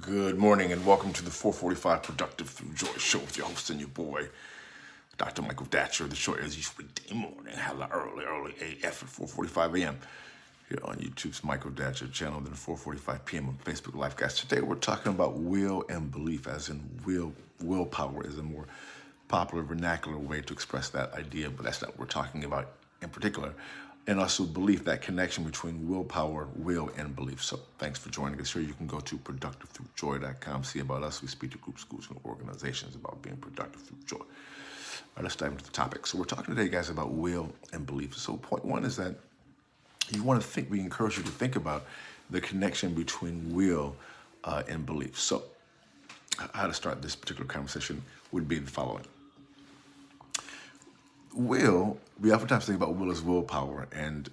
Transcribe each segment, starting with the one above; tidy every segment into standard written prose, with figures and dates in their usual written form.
Good morning and welcome to the 445 Productive Through Joy Show with your host and your boy, Dr. Michael Datcher. The show airs each weekday morning, hella early AF at 4:45 a.m. here on YouTube's Michael Datcher channel, then 4:45 p.m. on Facebook Live. Guys, today we're talking about will and belief, as in willpower is a more popular vernacular way to express that idea, but that's not what we're talking about in particular. And also belief, that connection between willpower, will, and belief. So thanks for joining us here. You can go to productivethroughjoy.com, see about us. We speak to groups, schools, and organizations about being productive through joy. All right, let's dive into the topic. So we're talking today, guys, about will and belief. So point one is that you want to think, we encourage you to think about the connection between will and belief. So how to start this particular conversation would be the following. Will, we oftentimes think about will as willpower and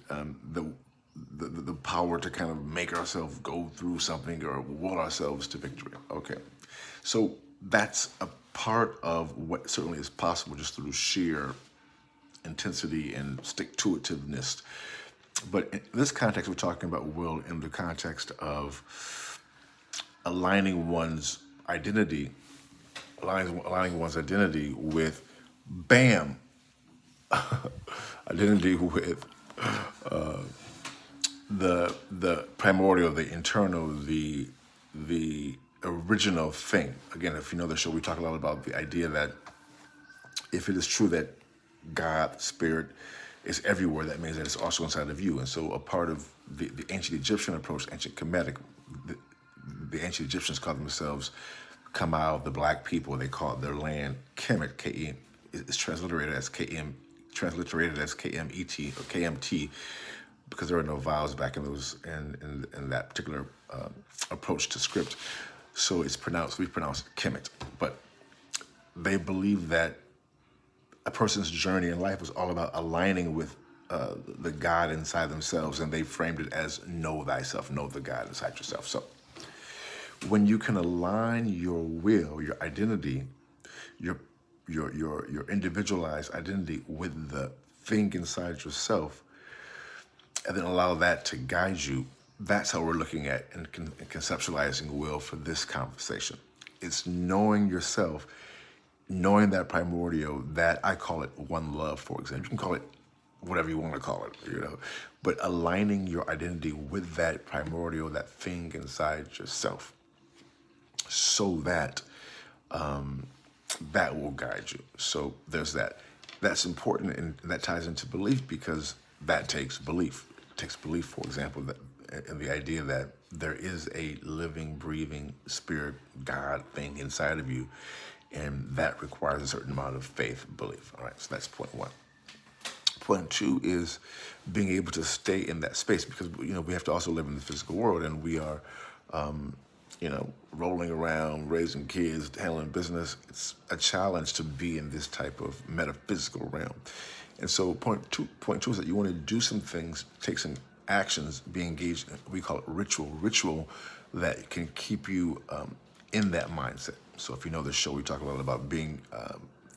the power to kind of make ourselves go through something or will ourselves to victory. Okay, so that's a part of what certainly is possible just through sheer intensity and stick-to-itiveness. But in this context, we're talking about will in the context of aligning one's identity, aligning one's identity with, bam, identity with the primordial, the internal, the original thing. Again, if you know the show, we talk a lot about the idea that if it is true that God, Spirit, is everywhere, that means that it's also inside of you. And so a part of the ancient Egyptian approach, ancient Kinetic, the ancient Egyptians called themselves Kamau, the black people. They called their land Kemet, K-E, it's transliterated as K-M, transliterated as K-M-E-T or K-M-T, because there are no vowels back in those in that particular approach to script. So it's pronounced, we pronounce it Kemet. But they believe that a person's journey in life was all about aligning with the God inside themselves, and they framed it as know thyself, know the God inside yourself. So when you can align your will, your identity, your individualized identity with the thing inside yourself, and then allow that to guide you, that's how we're looking at and conceptualizing will for this conversation. It's knowing yourself, knowing that primordial, that I call it one love, for example. You can call it whatever you want to call it, but aligning your identity with that primordial, that thing inside yourself, so that that will guide you. So there's that. That's important, and that ties into belief, because that takes belief. It takes belief, for example, that in the idea that there is a living, breathing spirit, God thing inside of you, and that requires a certain amount of faith, belief. All right, so that's point one. Point two is being able to stay in that space, because we have to also live in the physical world, and we are rolling around, raising kids, handling business. It's a challenge to be in this type of metaphysical realm. And so point two is that you want to do some things, take some actions, be engaged in, we call it ritual that can keep you in that mindset. So if you know the show, we talk a lot about being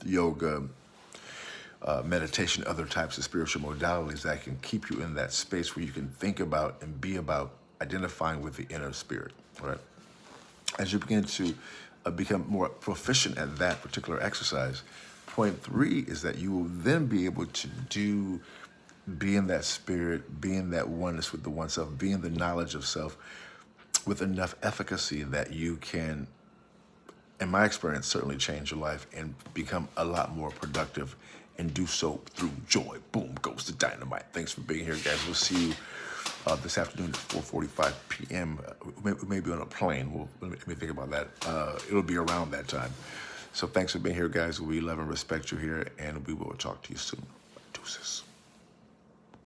yoga, meditation, other types of spiritual modalities that can keep you in that space where you can think about and be about identifying with the inner spirit, right? As you begin to become more proficient at that particular exercise, point three is that you will then be able to be in that spirit, be in that oneness with the oneself, be in the knowledge of self with enough efficacy that you can, in my experience, certainly change your life and become a lot more productive, and do so through joy. Boom, goes the dynamite. Thanks for being here, guys. We'll see you this afternoon at 4:45 p.m. We may be on a plane. Let me think about that. It'll be around that time. So thanks for being here, guys. We love and respect you here, and we will talk to you soon. Deuces.